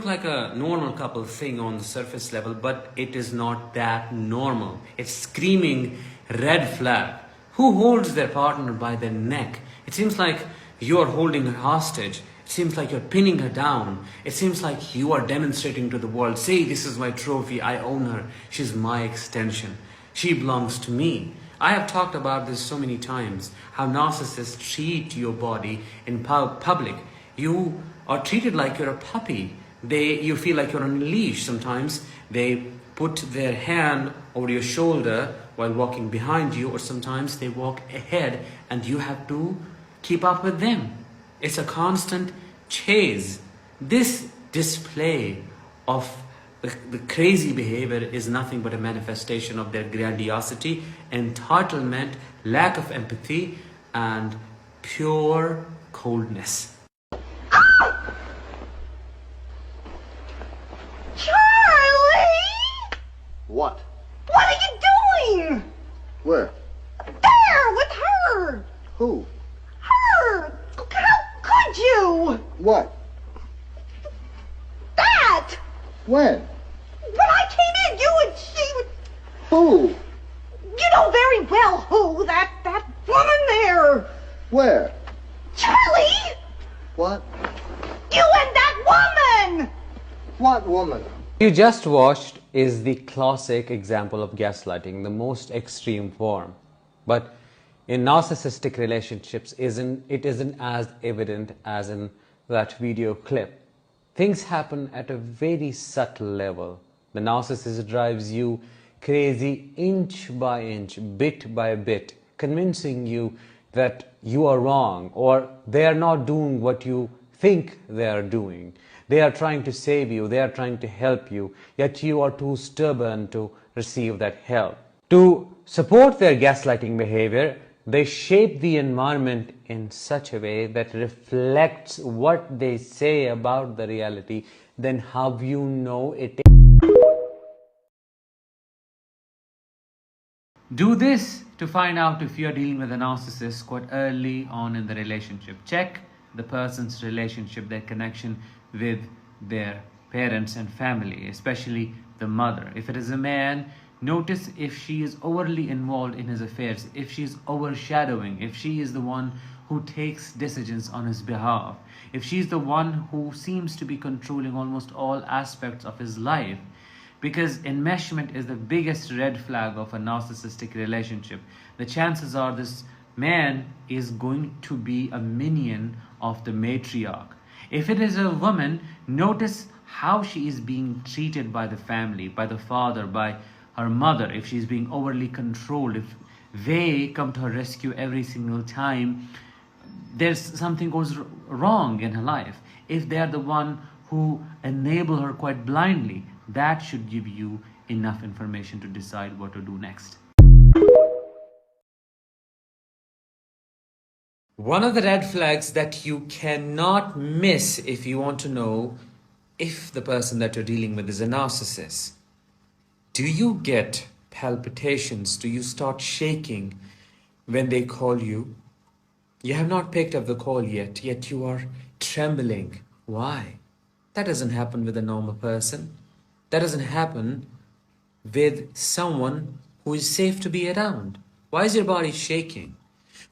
look like a normal couple thing on the surface level, but it is not that normal. It's screaming red flag. Who holds their partner by their neck? It seems like you are holding her hostage. It seems like you're pinning her down. It seems like you are demonstrating to the world, say, this is my trophy, I own her, she's my extension, she belongs to me. I have talked about this so many times, how narcissists treat your body in public. You are treated like you're a puppy. You feel like you're on a leash. Sometimes they put their hand over your shoulder while walking behind you, or sometimes they walk ahead and you have to keep up with them. It's a constant chase. This display of the crazy behavior is nothing but a manifestation of their grandiosity, entitlement, lack of empathy, and pure coldness. Charlie! What? What are you doing? Where? There, with her! Who? Her! How could you? What? That! When? When I came in, you and she would... Who? You know very well who, that woman there! Where? Charlie! What? You and that woman! What woman? You just watched is the classic example of gaslighting, the most extreme form. But in narcissistic relationships, it isn't as evident as in that video clip. Things happen at a very subtle level. The narcissist drives you crazy inch by inch, bit by bit, convincing you that you are wrong or they are not doing what you think they are doing. They are trying to save you, they are trying to help you, yet you are too stubborn to receive that help. To support their gaslighting behavior, they shape the environment in such a way that reflects what they say about the reality. Then how you know it is. Do this to find out if you are dealing with a narcissist quite early on in the relationship. Check the person's relationship, their connection with their parents and family, especially the mother. If it is a man, notice if she is overly involved in his affairs, if she is overshadowing, if she is the one who takes decisions on his behalf, if she is the one who seems to be controlling almost all aspects of his life. Because enmeshment is the biggest red flag of a narcissistic relationship. The chances are this man is going to be a minion of the matriarch. If it is a woman, notice how she is being treated by the family, by the father, by her mother. If she's being overly controlled, if they come to her rescue every single time there's something goes wrong in her life. If they are the one who enable her quite blindly, that should give you enough information to decide what to do next. One of the red flags that you cannot miss if you want to know if the person that you're dealing with is a narcissist. Do you get palpitations? Do you start shaking when they call you? You have not picked up the call yet you are trembling. Why? That doesn't happen with a normal person. That doesn't happen with someone who is safe to be around. Why is your body shaking?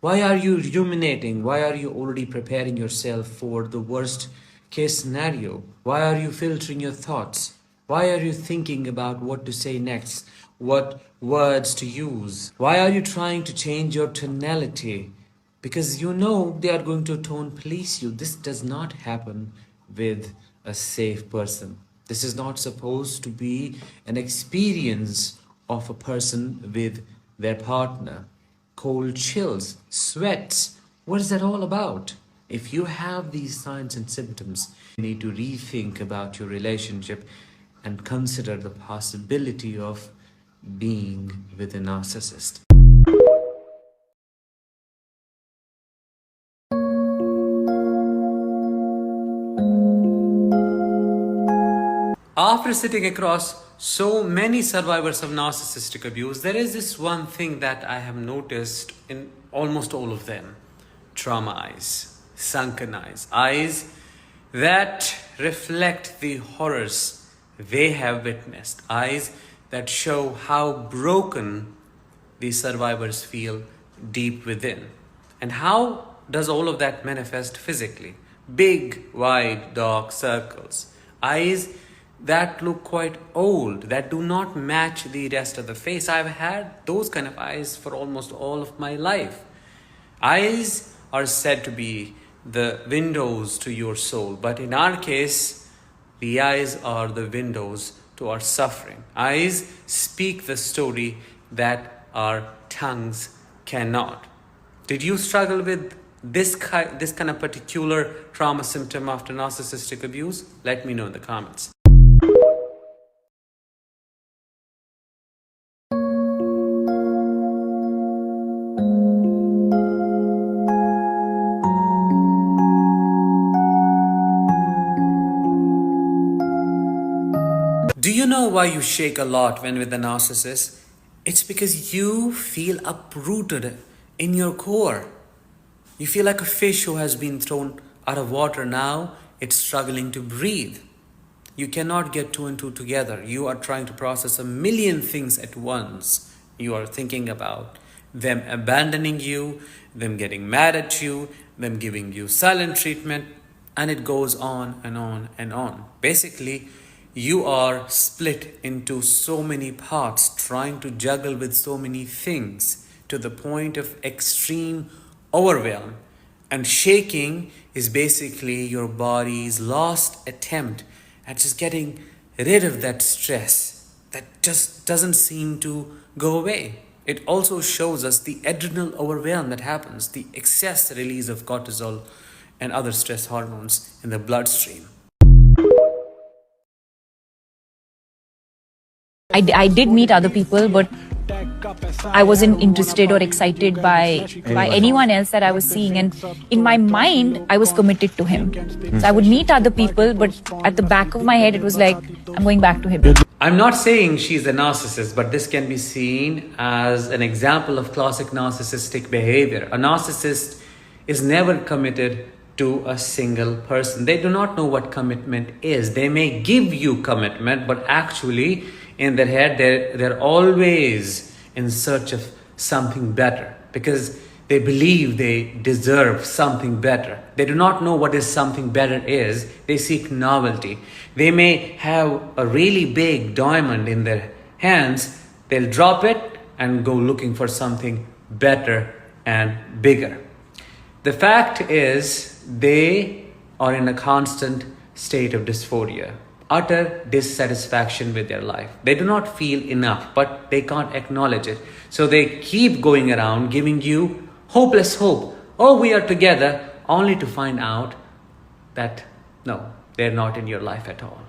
Why are you ruminating? Why are you already preparing yourself for the worst case scenario? Why are you filtering your thoughts? Why are you thinking about what to say next? What words to use? Why are you trying to change your tonality? Because you know they are going to tone police you. This does not happen with a safe person. This is not supposed to be an experience of a person with their partner. Cold chills, sweats, what is that all about? If you have these signs and symptoms, you need to rethink about your relationship and consider the possibility of being with a narcissist. After sitting across so many survivors of narcissistic abuse, there is this one thing that I have noticed in almost all of them. Trauma eyes, sunken eyes, eyes that reflect the horrors they have witnessed, eyes that show how broken these survivors feel deep within. And how does all of that manifest physically? Big, wide, dark circles, eyes that look quite old, that do not match the rest of the face. I've had those kind of eyes for almost all of my life. Eyes are said to be the windows to your soul, but in our case, the eyes are the windows to our suffering. Eyes speak the story that our tongues cannot. Did you struggle with this kind of particular trauma symptom after narcissistic abuse? Let me know in the comments. Do you know why you shake a lot when with a narcissist? It's because you feel uprooted in your core. You feel like a fish who has been thrown out of water. Now it's struggling to breathe. You cannot get two and two together. You are trying to process a million things at once. You are thinking about them abandoning you, them getting mad at you, them giving you silent treatment, and it goes on and on and on. Basically, you are split into so many parts, trying to juggle with so many things to the point of extreme overwhelm. And shaking is basically your body's last attempt at just getting rid of that stress that just doesn't seem to go away. It also shows us the adrenal overwhelm that happens, the excess release of cortisol and other stress hormones in the bloodstream. I did meet other people, but I wasn't interested or excited by anyone else that I was seeing. And in my mind, I was committed to him. So I would meet other people, but at the back of my head, it was like, I'm going back to him. I'm not saying she's a narcissist, but this can be seen as an example of classic narcissistic behavior. A narcissist is never committed to a single person. They do not know what commitment is. They may give you commitment, but actually in their head, they're always in search of something better because they believe they deserve something better. They do not know what this something better is. They seek novelty. They may have a really big diamond in their hands. They'll drop it and go looking for something better and bigger. The fact is, they are in a constant state of dysphoria, utter dissatisfaction with their life. They do not feel enough, but they can't acknowledge it. So they keep going around giving you hopeless hope. Oh, we are together, only to find out that no, they're not in your life at all.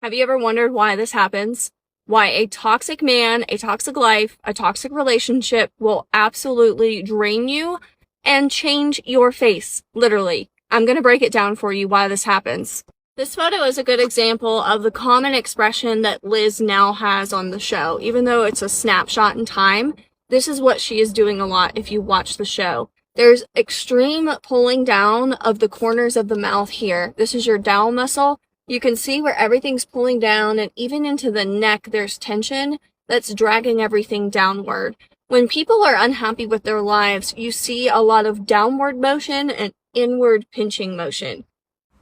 Have you ever wondered why this happens? Why a toxic man, a toxic life, a toxic relationship will absolutely drain you and change your face, literally. I'm going to break it down for you why this happens. This photo is a good example of the common expression that Liz now has on the show. Even though it's a snapshot in time, this is what she is doing a lot if you watch the show. There's extreme pulling down of the corners of the mouth here. This is your dowel muscle. You can see where everything's pulling down, and even into the neck there's tension that's dragging everything downward. When people are unhappy with their lives, you see a lot of downward motion and inward pinching motion.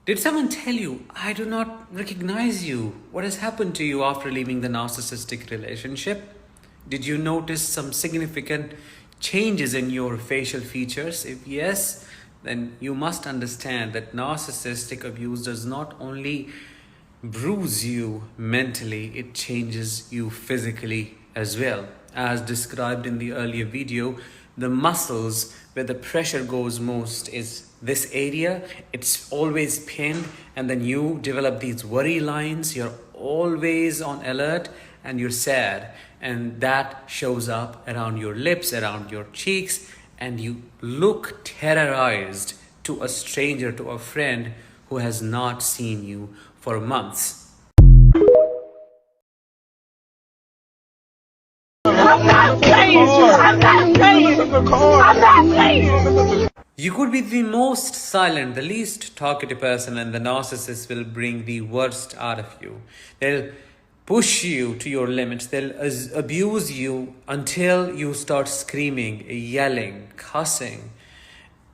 Did someone tell you, I do not recognize you? What has happened to you after leaving the narcissistic relationship? Did you notice some significant changes in your facial features? If yes, then you must understand that narcissistic abuse does not only bruise you mentally, it changes you physically as well. As described in the earlier video, the muscles where the pressure goes most is this area. It's always pinned, and then you develop these worry lines. You're always on alert and you're sad, and that shows up around your lips, around your cheeks, and you look terrorized to a stranger, to a friend who has not seen you for months. I'm not playing! I'm not playing! I'm not playing! You could be the most silent, the least talkative person, and the narcissist will bring the worst out of you. They'll push you to your limits. They'll abuse you until you start screaming, yelling, cussing.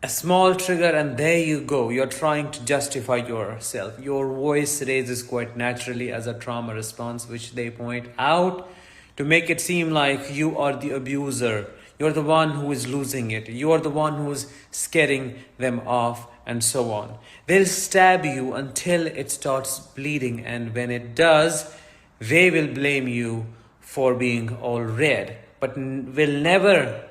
A small trigger and there you go. You're trying to justify yourself. Your voice raises quite naturally as a trauma response, which they point out to make it seem like you are the abuser. You're the one who is losing it. You're the one who's scaring them off, and so on. They'll stab you until it starts bleeding, and when it does, they will blame you for being all red, but will never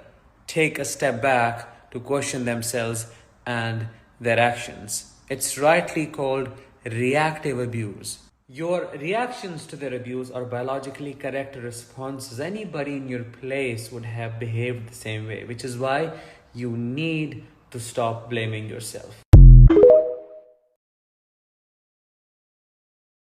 take a step back to question themselves and their actions. It's rightly called reactive abuse. Your reactions to their abuse are biologically correct responses. Anybody in your place would have behaved the same way, which is why you need to stop blaming yourself.